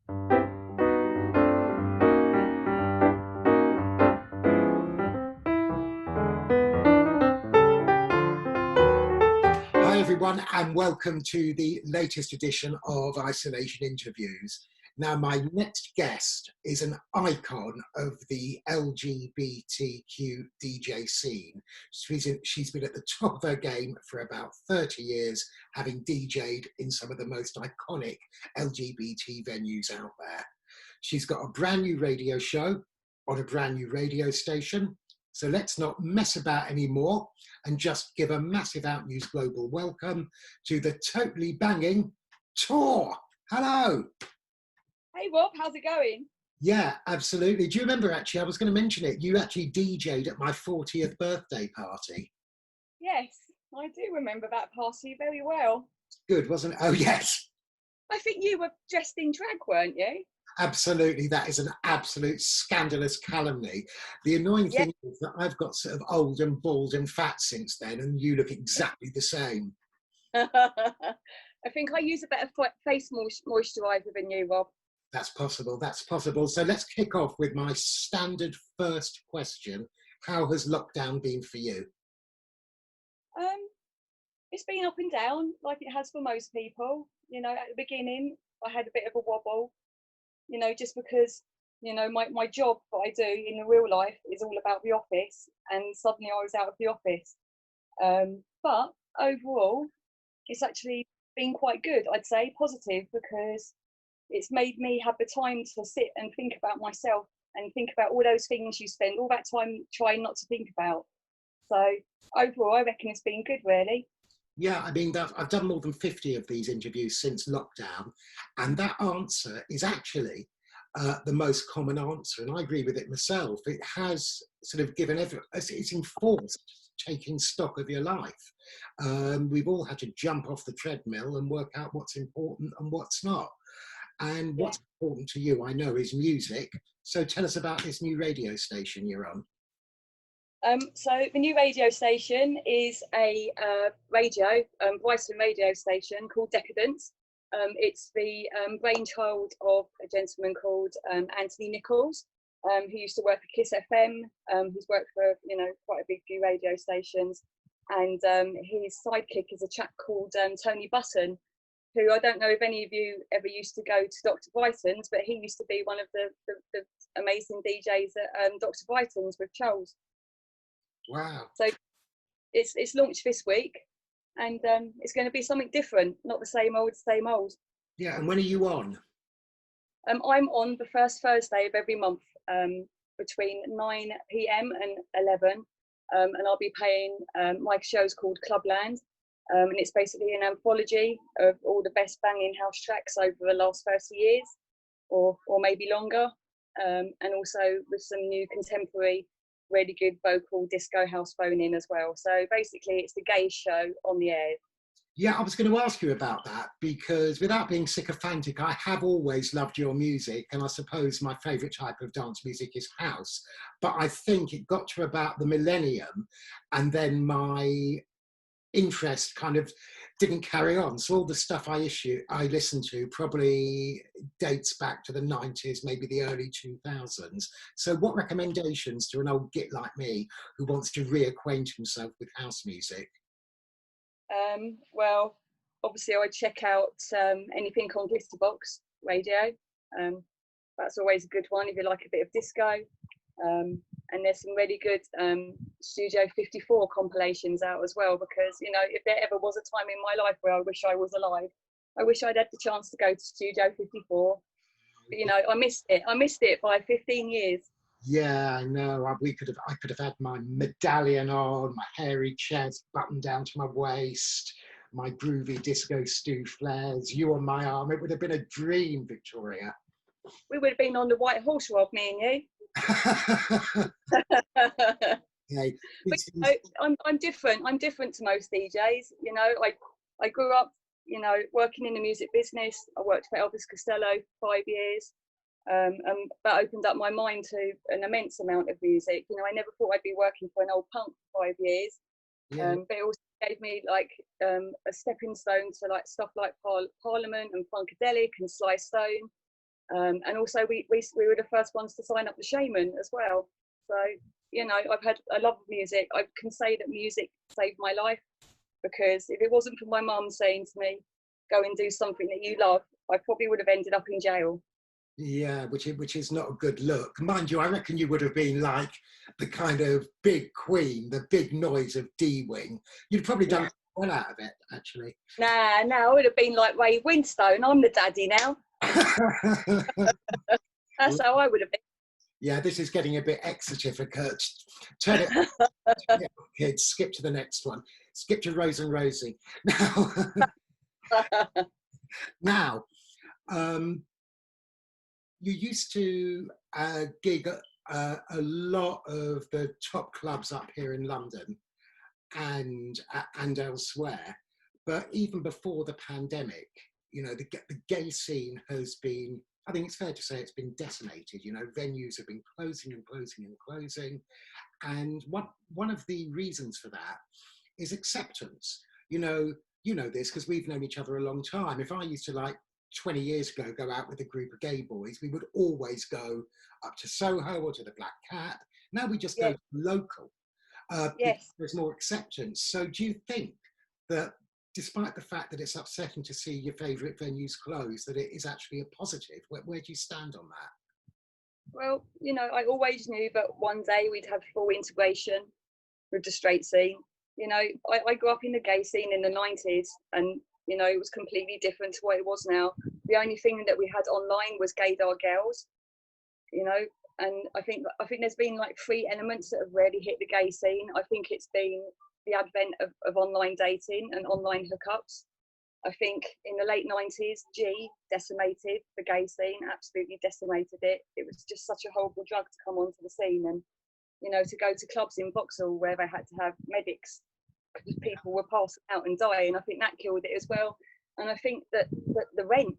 Hi everyone, and welcome to the latest edition of Isolation Interviews. Now, my next guest is an icon of the LGBTQ DJ scene. She's been at the top of her game for about 30 years, having DJ'd in some of the most iconic LGBT venues out there. She's got a brand new radio show on a brand new radio station. So let's not mess about anymore and just give a massive Out News Global welcome to the totally banging Tor. Hello. Hey Rob, how's it going? Yeah, absolutely. Do you remember, actually, I was going to mention it, you actually DJ'd at my 40th birthday party. Yes, I do remember that party very well. Good, wasn't it? Oh, yes. I think you were dressed in drag, weren't you? Absolutely, that is an absolute scandalous calumny. The annoying thing is that I've got sort of old and bald and fat since then, and you look exactly the same. I think I use a better face moisturiser than you, Rob. That's possible, that's possible. So let's kick off with my standard first question. How has lockdown been for you? It's been up and down, like it has for most people. You know, at the beginning, I had a bit of a wobble. You know, just because, you know, my job that I do in the real life is all about the office, and suddenly I was out of the office. But overall, it's actually been quite good, I'd say, positive, because it's made me have the time to sit and think about myself and think about all those things you spend all that time trying not to think about. So overall, I reckon it's been good, really. Yeah, I mean, I've done more than 50 of these interviews since lockdown, and that answer is actually the most common answer, and I agree with it myself. It has sort of it's enforced taking stock of your life. We've all had to jump off the treadmill and work out what's important and what's not. And what's important to you, I know, is music. So tell us about this new radio station you're on. So the new radio station is a Brighton radio station called Decadance. It's the brainchild of a gentleman called Anthony Nichols, who used to work for Kiss FM, who's worked for, you know, quite a big few radio stations. And his sidekick is a chap called Tony Button, who I don't know if any of you ever used to go to Dr. Brighton's, but he used to be one of the amazing DJs at Dr. Brighton's with Charles. Wow. So it's launched this week, and it's going to be something different, not the same old, same old. Yeah, and when are you on? I'm on the first Thursday of every month, between 9 p.m. and 11, and I'll be playing my show's called Clubland, and it's basically an anthology of all the best banging house tracks over the last 30 years, or maybe longer, and also with some new contemporary, really good vocal disco house phone in as well. So basically it's the gay show on the air. Yeah, I was going to ask you about that, because without being sycophantic, I have always loved your music, and I suppose my favourite type of dance music is house. But I think it got to about the millennium, and then my interest kind of didn't carry on. So all the stuff I listen to probably dates back to the 90s, maybe the early 2000s. So what recommendations to an old git like me who wants to reacquaint himself with house music? Well, obviously I would check out anything on Glitterbox Radio. That's always a good one if you like a bit of disco. And there's some really good Studio 54 compilations out as well, because, you know, if there ever was a time in my life where I wish I was alive, I wish I'd had the chance to go to Studio 54. But, you know, I missed it by 15 years. Yeah, I know. I could have had my medallion on, my hairy chest buttoned down to my waist, my groovy disco stew flares, you on my arm. It would have been a dream, Victoria. We would have been on the white horse, Rob, me and you. Okay. But, you know, I'm different. I'm different to most DJs. You know, I grew up, you know, working in the music business. I worked for Elvis Costello for 5 years. And that opened up my mind to an immense amount of music. You know, I never thought I'd be working for an old punk for 5 years. Yeah. But it also gave me like a stepping stone to like stuff like Parliament and Funkadelic and Sly Stone. And also we were the first ones to sign up the Shaman as well. So, you know, I love music. I can say that music saved my life, because if it wasn't for my mum saying to me, go and do something that you love, I probably would have ended up in jail. Yeah, which is not a good look. Mind you, I reckon you would have been like the kind of big queen, the big noise of D-Wing. You'd probably done well out of it, actually. Nah, I would have been like Ray Winstone. I'm the daddy now. That's how I would have been. Yeah, this is getting a bit X-certificate. Turn it, kids, skip to the next one. Skip to Rose and Rosie. Now, you used to gig a lot of the top clubs up here in London and elsewhere. But even before the pandemic, you know, the gay scene has been, I think it's fair to say it's been decimated. You know, venues have been closing and closing and closing. And one of the reasons for that is acceptance. You know this because we've known each other a long time. If I used to, like, 20 years ago, go out with a group of gay boys, we would always go up to Soho or to the Black Cat. Now we just go to local. Yes. There's more acceptance. So do you think that despite the fact that it's upsetting to see your favourite venues close, that it is actually a positive? Where do you stand on that? Well, you know, I always knew that one day we'd have full integration with the straight scene. You know, I grew up in the gay scene in the 90s, and, you know, it was completely different to what it was now. The only thing that we had online was Gaydar Girls, you know, and I think there's been like three elements that have really hit the gay scene. I think it's been the advent of online dating and online hookups. I think in the late 90s, G decimated the gay scene, absolutely decimated it. It was just such a horrible drug to come onto the scene, and, you know, to go to clubs in Vauxhall where they had to have medics because people were passing out and dying. I think that killed it as well. And I think that the rent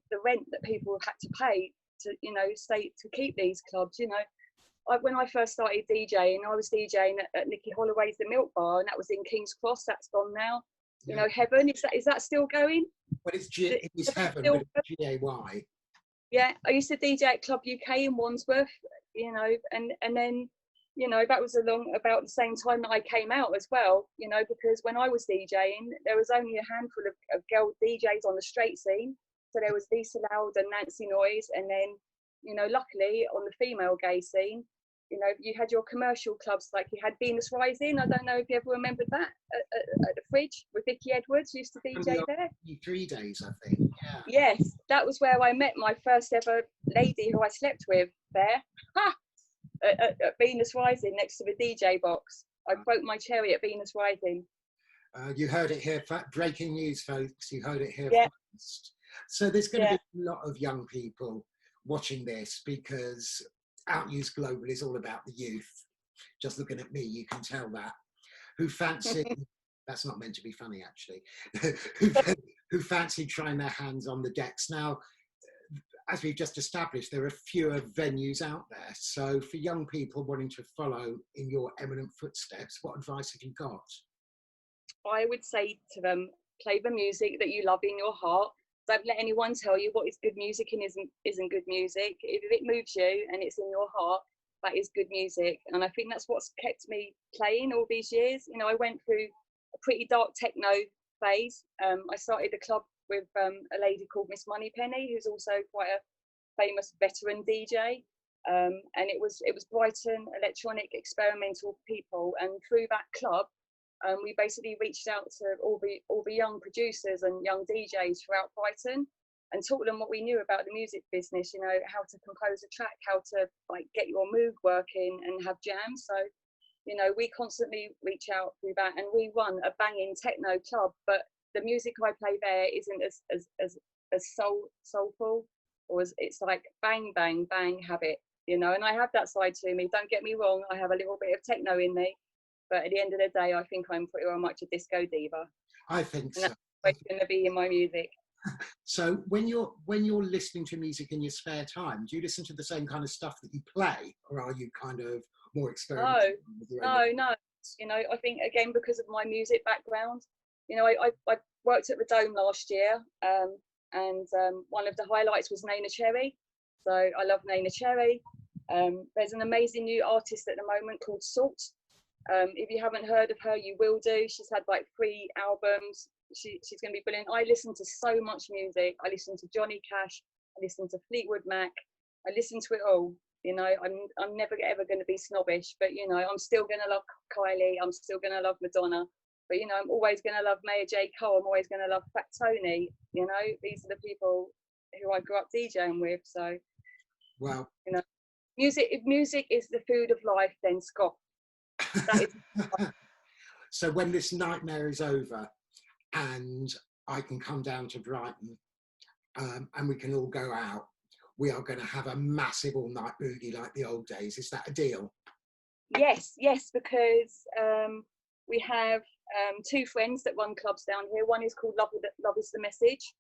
that people had to pay to, you know, stay to keep these clubs, you know, when I first started DJing, I was DJing at Nicky Holloway's The Milk Bar, and that was in King's Cross. That's gone now. You know, Heaven, is that still going? But it is Heaven, but it's GAY. Yeah, I used to DJ at Club UK in Wandsworth, you know, and then, you know, that was about the same time that I came out as well, you know, because when I was DJing, there was only a handful of girl DJs on the straight scene. So there was Lisa Loud and Nancy Noise, and then, you know, luckily on the female gay scene, you know, you had your commercial clubs, like you had Venus Rising. I don't know if you ever remembered that at the Fridge with Vicky Edwards used to DJ there. 3 days, I think. Yeah. Yes, that was where I met my first ever lady who I slept with there. Ha! At Venus Rising next to the DJ box. I broke my cherry at Venus Rising. You heard it here, breaking news, folks. You heard it here first. So there's going to be a lot of young people watching this, because Outnews Global is all about the youth. Just looking at me, you can tell that. Who fancy, that's not meant to be funny, actually, who fancy trying their hands on the decks. Now, as we've just established, there are fewer venues out there. So for young people wanting to follow in your eminent footsteps, what advice have you got? I would say to them, play the music that you love in your heart. Don't let anyone tell you what is good music and isn't good music. If it moves you and it's in your heart, that is good music. And I think that's what's kept me playing all these years. You know, I went through a pretty dark techno phase. I started a club with a lady called Miss Moneypenny, who's also quite a famous veteran DJ. And it was Brighton electronic experimental people. And through that club, we basically reached out to all the young producers and young DJs throughout Brighton and taught them what we knew about the music business, you know, how to compose a track, how to like get your mood working and have jams. So, you know, we constantly reach out through that, and we run a banging techno club, but the music I play there isn't as soulful, or it's like bang, bang, bang, have it, you know, and I have that side to me. Don't get me wrong, I have a little bit of techno in me. But at the end of the day, I think I'm pretty well much a disco diva. I think so. And that's going to be in my music. So when you're listening to music in your spare time, do you listen to the same kind of stuff that you play, or are you kind of more experimental? No. You know, I think again because of my music background, you know, I worked at the Dome last year, and one of the highlights was Nana Cherry. So I love Nina Cherry. There's an amazing new artist at the moment called Salt. If you haven't heard of her, you will do. She's had like 3 albums. She's going to be brilliant. I listen to so much music. I listen to Johnny Cash. I listen to Fleetwood Mac. I listen to it all. You know, I'm never ever going to be snobbish, but you know, I'm still going to love Kylie. I'm still going to love Madonna. But you know, I'm always going to love Maya J. Cole. I'm always going to love Fat Tony. You know, these are the people who I grew up DJing with. So, Well, you know, if music is the food of life, then Scott. That is. so when this nightmare is over and I can come down to Brighton and we can all go out, we are going to have a massive all-night boogie like the old days. Is that a deal? Yes, because we have 2 friends that run clubs down here. One is called Love is the Message,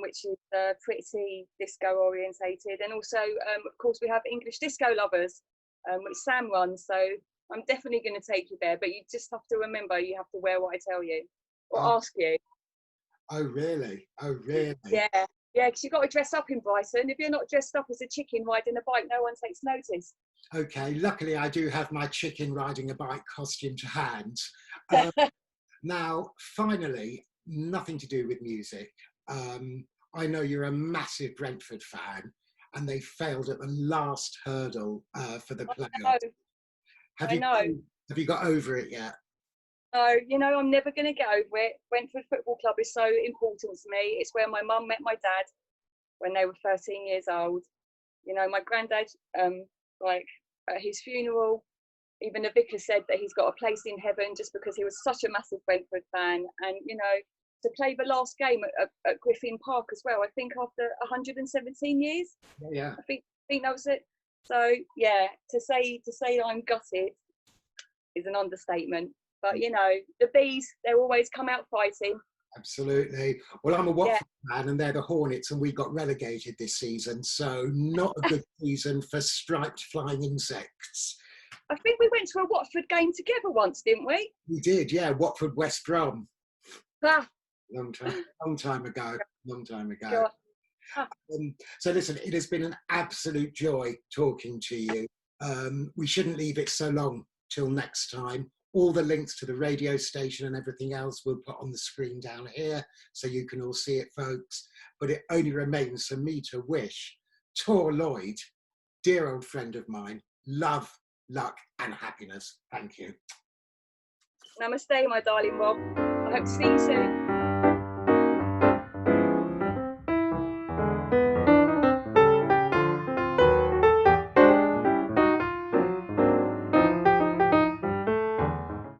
which is pretty disco orientated, and also of course we have English Disco Lovers, which Sam runs. So I'm definitely going to take you there, but you just have to remember you have to wear what I tell you or ask you. Oh really? Oh really? Yeah, because you've got to dress up in Brighton. If you're not dressed up as a chicken riding a bike, no one takes notice. Okay, luckily I do have my chicken riding a bike costume to hand. Now, finally, nothing to do with music. I know you're a massive Brentford fan, and they failed at the last hurdle for the playoffs. Have you got over it yet? No, you know, I'm never going to get over it. Brentford Football Club is so important to me. It's where my mum met my dad when they were 13 years old. You know, my granddad, like at his funeral, even the vicar said that he's got a place in heaven just because he was such a massive Brentford fan. And, you know, to play the last game at Griffin Park as well, I think after 117 years. Yeah. I think that was it. So, yeah, to say I'm gutted is an understatement. But, you know, the Bees, they always come out fighting. Absolutely. Well, I'm a Watford fan and they're the Hornets and we got relegated this season. So not a good season for striped flying insects. I think we went to a Watford game together once, didn't we? We did, yeah. Watford West Brom. Ah. Long time ago. Ah. So listen, it has been an absolute joy talking to you. We shouldn't leave it so long till next time. All the links to the radio station and everything else we'll put on the screen down here so you can all see it, folks. But it only remains for me to wish Tor Lloyd, dear old friend of mine, love, luck and happiness. Thank you. Namaste, my darling Rob. I hope to see you soon.